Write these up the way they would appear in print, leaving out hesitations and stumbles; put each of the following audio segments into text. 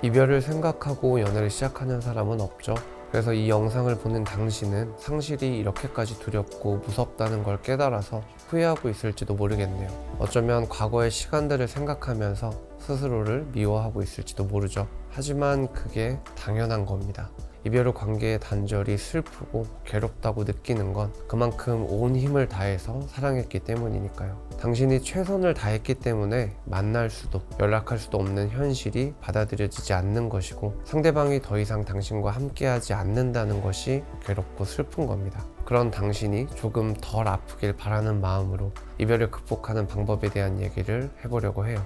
이별을 생각하고 연애를 시작하는 사람은 없죠. 그래서 이 영상을 보는 당신은 상실이 이렇게까지 두렵고 무섭다는 걸 깨달아서 후회하고 있을지도 모르겠네요. 어쩌면 과거의 시간들을 생각하면서 스스로를 미워하고 있을지도 모르죠. 하지만 그게 당연한 겁니다. 이별 후 관계의 단절이 슬프고 괴롭다고 느끼는 건 그만큼 온 힘을 다해서 사랑했기 때문이니까요. 당신이 최선을 다했기 때문에 만날 수도 연락할 수도 없는 현실이 받아들여지지 않는 것이고, 상대방이 더 이상 당신과 함께하지 않는다는 것이 괴롭고 슬픈 겁니다. 그런 당신이 조금 덜 아프길 바라는 마음으로 이별을 극복하는 방법에 대한 얘기를 해보려고 해요.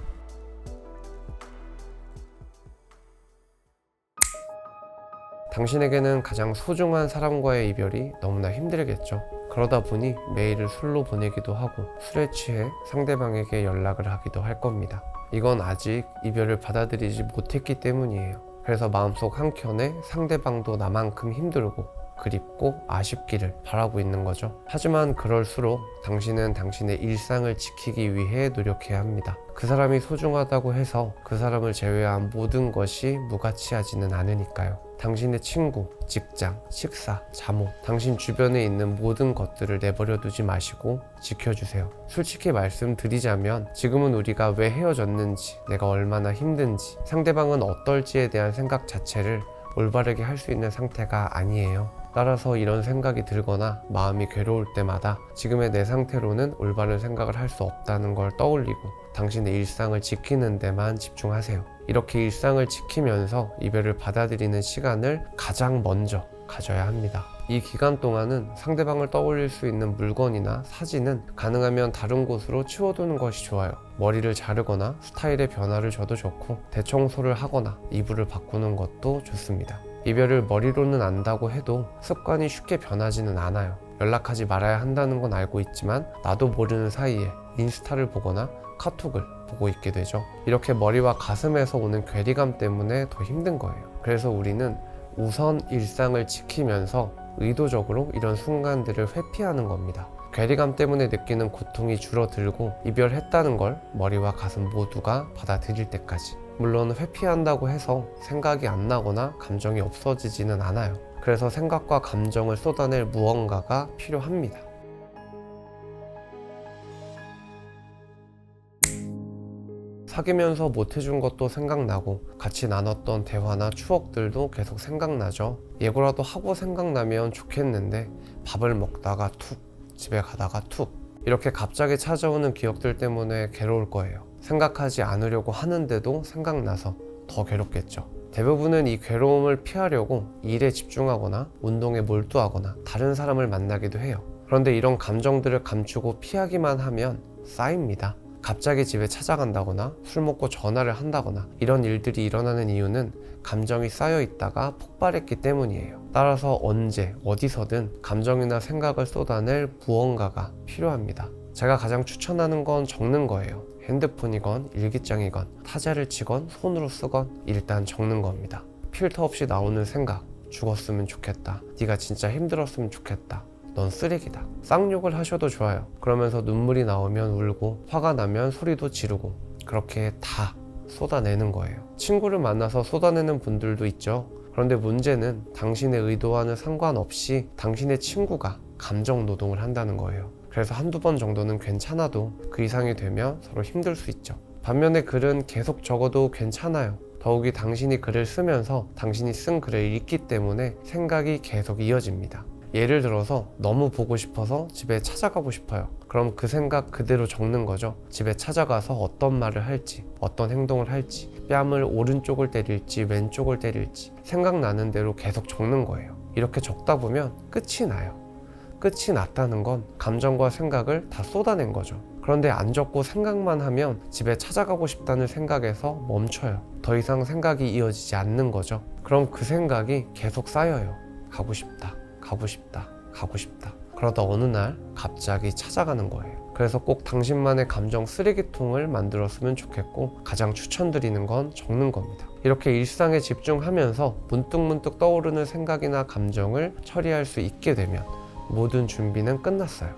당신에게는 가장 소중한 사람과의 이별이 너무나 힘들겠죠. 그러다 보니 메일을 술로 보내기도 하고 술에 취해 상대방에게 연락을 하기도 할 겁니다. 이건 아직 이별을 받아들이지 못했기 때문이에요. 그래서 마음속 한켠에 상대방도 나만큼 힘들고 그립고 아쉽기를 바라고 있는 거죠. 하지만 그럴수록 당신은 당신의 일상을 지키기 위해 노력해야 합니다. 그 사람이 소중하다고 해서 그 사람을 제외한 모든 것이 무가치하지는 않으니까요. 당신의 친구, 직장, 식사, 잠옷, 당신 주변에 있는 모든 것들을 내버려 두지 마시고 지켜주세요. 솔직히 말씀드리자면 지금은 우리가 왜 헤어졌는지, 내가 얼마나 힘든지, 상대방은 어떨지에 대한 생각 자체를 올바르게 할 수 있는 상태가 아니에요. 따라서 이런 생각이 들거나 마음이 괴로울 때마다 지금의 내 상태로는 올바른 생각을 할 수 없다는 걸 떠올리고 당신의 일상을 지키는 데만 집중하세요. 이렇게 일상을 지키면서 이별을 받아들이는 시간을 가장 먼저 가져야 합니다. 이 기간 동안은 상대방을 떠올릴 수 있는 물건이나 사진은 가능하면 다른 곳으로 치워두는 것이 좋아요. 머리를 자르거나 스타일의 변화를 줘도 좋고, 대청소를 하거나 이불을 바꾸는 것도 좋습니다. 이별을 머리로는 안다고 해도 습관이 쉽게 변하지는 않아요. 연락하지 말아야 한다는 건 알고 있지만 나도 모르는 사이에 인스타를 보거나 카톡을 보고 있게 되죠. 이렇게 머리와 가슴에서 오는 괴리감 때문에 더 힘든 거예요. 그래서 우리는 우선 일상을 지키면서 의도적으로 이런 순간들을 회피하는 겁니다. 괴리감 때문에 느끼는 고통이 줄어들고 이별했다는 걸 머리와 가슴 모두가 받아들일 때까지. 물론 회피한다고 해서 생각이 안 나거나 감정이 없어지지는 않아요. 그래서 생각과 감정을 쏟아낼 무언가가 필요합니다. 사귀면서 못해준 것도 생각나고 같이 나눴던 대화나 추억들도 계속 생각나죠. 예고라도 하고 생각나면 좋겠는데 밥을 먹다가 툭, 집에 가다가 툭, 이렇게 갑자기 찾아오는 기억들 때문에 괴로울 거예요. 생각하지 않으려고 하는데도 생각나서 더 괴롭겠죠. 대부분은 이 괴로움을 피하려고 일에 집중하거나 운동에 몰두하거나 다른 사람을 만나기도 해요. 그런데 이런 감정들을 감추고 피하기만 하면 쌓입니다. 갑자기 집에 찾아간다거나 술 먹고 전화를 한다거나 이런 일들이 일어나는 이유는 감정이 쌓여 있다가 폭발했기 때문이에요. 따라서 언제 어디서든 감정이나 생각을 쏟아낼 무언가가 필요합니다. 제가 가장 추천하는 건 적는 거예요. 핸드폰이건 일기장이건 타자를 치건 손으로 쓰건 일단 적는 겁니다. 필터 없이 나오는 생각, 죽었으면 좋겠다, 네가 진짜 힘들었으면 좋겠다, 넌 쓰레기다, 쌍욕을 하셔도 좋아요. 그러면서 눈물이 나오면 울고 화가 나면 소리도 지르고 그렇게 다 쏟아내는 거예요. 친구를 만나서 쏟아내는 분들도 있죠. 그런데 문제는 당신의 의도와는 상관없이 당신의 친구가 감정 노동을 한다는 거예요. 그래서 한두 번 정도는 괜찮아도 그 이상이 되면 서로 힘들 수 있죠. 반면에 글은 계속 적어도 괜찮아요. 더욱이 당신이 글을 쓰면서 당신이 쓴 글을 읽기 때문에 생각이 계속 이어집니다. 예를 들어서 너무 보고 싶어서 집에 찾아가고 싶어요. 그럼 그 생각 그대로 적는 거죠. 집에 찾아가서 어떤 말을 할지, 어떤 행동을 할지, 뺨을 오른쪽을 때릴지 왼쪽을 때릴지 생각나는 대로 계속 적는 거예요. 이렇게 적다 보면 끝이 나요. 끝이 났다는 건 감정과 생각을 다 쏟아낸 거죠. 그런데 안 적고 생각만 하면 집에 찾아가고 싶다는 생각에서 멈춰요. 더 이상 생각이 이어지지 않는 거죠. 그럼 그 생각이 계속 쌓여요. 가고 싶다, 가고 싶다, 가고 싶다. 그러다 어느 날 갑자기 찾아가는 거예요. 그래서 꼭 당신만의 감정 쓰레기통을 만들었으면 좋겠고, 가장 추천드리는 건 적는 겁니다. 이렇게 일상에 집중하면서 문득문득 떠오르는 생각이나 감정을 처리할 수 있게 되면 모든 준비는 끝났어요.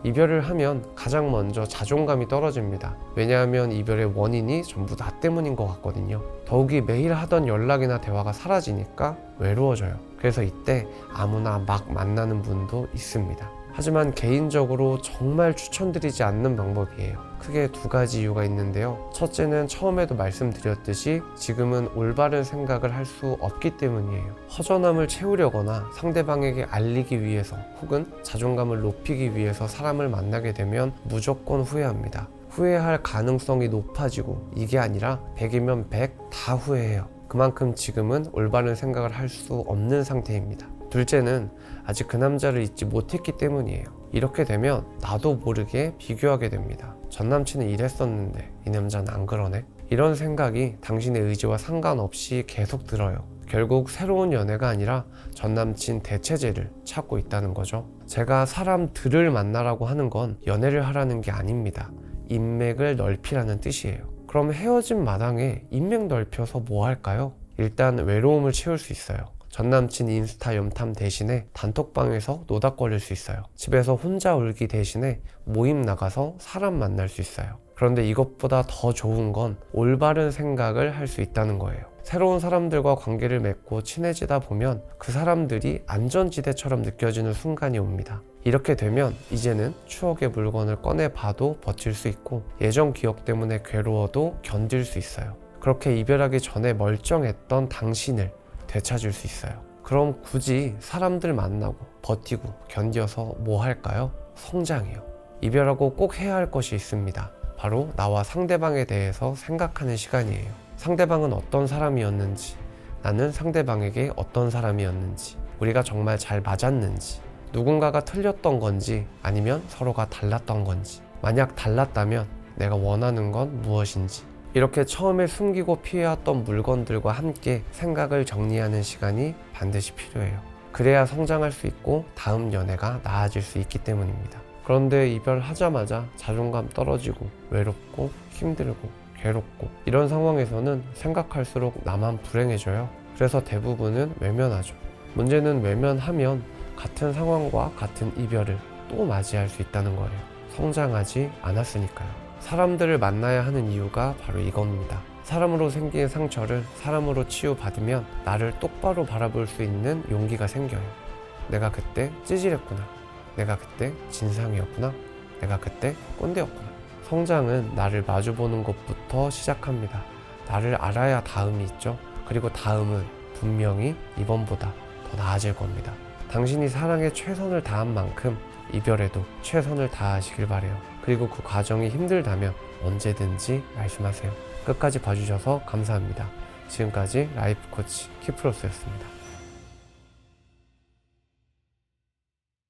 이별을 하면 가장 먼저 자존감이 떨어집니다. 왜냐하면 이별의 원인이 전부 나 때문인 것 같거든요. 더욱이 매일 하던 연락이나 대화가 사라지니까 외로워져요. 그래서 이때 아무나 막 만나는 분도 있습니다. 하지만 개인적으로 정말 추천드리지 않는 방법이에요. 크게 두 가지 이유가 있는데요. 첫째는 처음에도 말씀드렸듯이 지금은 올바른 생각을 할 수 없기 때문이에요. 허전함을 채우려거나 상대방에게 알리기 위해서 혹은 자존감을 높이기 위해서 사람을 만나게 되면 무조건 후회합니다. 후회할 가능성이 높아지고 이게 아니라 100이면 100 다 후회해요. 그만큼 지금은 올바른 생각을 할 수 없는 상태입니다. 둘째는 아직 그 남자를 잊지 못했기 때문이에요. 이렇게 되면 나도 모르게 비교하게 됩니다. 전 남친은 이랬었는데 이 남자는 안 그러네? 이런 생각이 당신의 의지와 상관없이 계속 들어요. 결국 새로운 연애가 아니라 전 남친 대체제를 찾고 있다는 거죠. 제가 사람들을 만나라고 하는 건 연애를 하라는 게 아닙니다. 인맥을 넓히라는 뜻이에요. 그럼 헤어진 마당에 인맥 넓혀서 뭐 할까요? 일단 외로움을 채울 수 있어요. 전 남친 인스타 염탐 대신에 단톡방에서 노닥거릴 수 있어요. 집에서 혼자 울기 대신에 모임 나가서 사람 만날 수 있어요. 그런데 이것보다 더 좋은 건 올바른 생각을 할 수 있다는 거예요. 새로운 사람들과 관계를 맺고 친해지다 보면 그 사람들이 안전지대처럼 느껴지는 순간이 옵니다. 이렇게 되면 이제는 추억의 물건을 꺼내봐도 버틸 수 있고 예전 기억 때문에 괴로워도 견딜 수 있어요. 그렇게 이별하기 전에 멀쩡했던 당신을 되찾을 수 있어요. 그럼 굳이 사람들 만나고 버티고 견뎌서 뭐 할까요? 성장이요. 이별하고 꼭 해야 할 것이 있습니다. 바로 나와 상대방에 대해서 생각하는 시간이에요. 상대방은 어떤 사람이었는지, 나는 상대방에게 어떤 사람이었는지, 우리가 정말 잘 맞았는지, 누군가가 틀렸던 건지 아니면 서로가 달랐던 건지, 만약 달랐다면 내가 원하는 건 무엇인지, 이렇게 처음에 숨기고 피해왔던 물건들과 함께 생각을 정리하는 시간이 반드시 필요해요. 그래야 성장할 수 있고 다음 연애가 나아질 수 있기 때문입니다. 그런데 이별하자마자 자존감 떨어지고 외롭고 힘들고 괴롭고 이런 상황에서는 생각할수록 나만 불행해져요. 그래서 대부분은 외면하죠. 문제는 외면하면 같은 상황과 같은 이별을 또 맞이할 수 있다는 거예요. 성장하지 않았으니까요. 사람들을 만나야 하는 이유가 바로 이겁니다. 사람으로 생긴 상처를 사람으로 치유받으면 나를 똑바로 바라볼 수 있는 용기가 생겨요. 내가 그때 찌질했구나. 내가 그때 진상이었구나. 내가 그때 꼰대였구나. 성장은 나를 마주보는 것부터 시작합니다. 나를 알아야 다음이 있죠. 그리고 다음은 분명히 이번보다 더 나아질 겁니다. 당신이 사랑에 최선을 다한 만큼 이별에도 최선을 다하시길 바래요. 그리고 그 과정이 힘들다면 언제든지 말씀하세요. 끝까지 봐주셔서 감사합니다. 지금까지 라이프 코치 키프로스였습니다.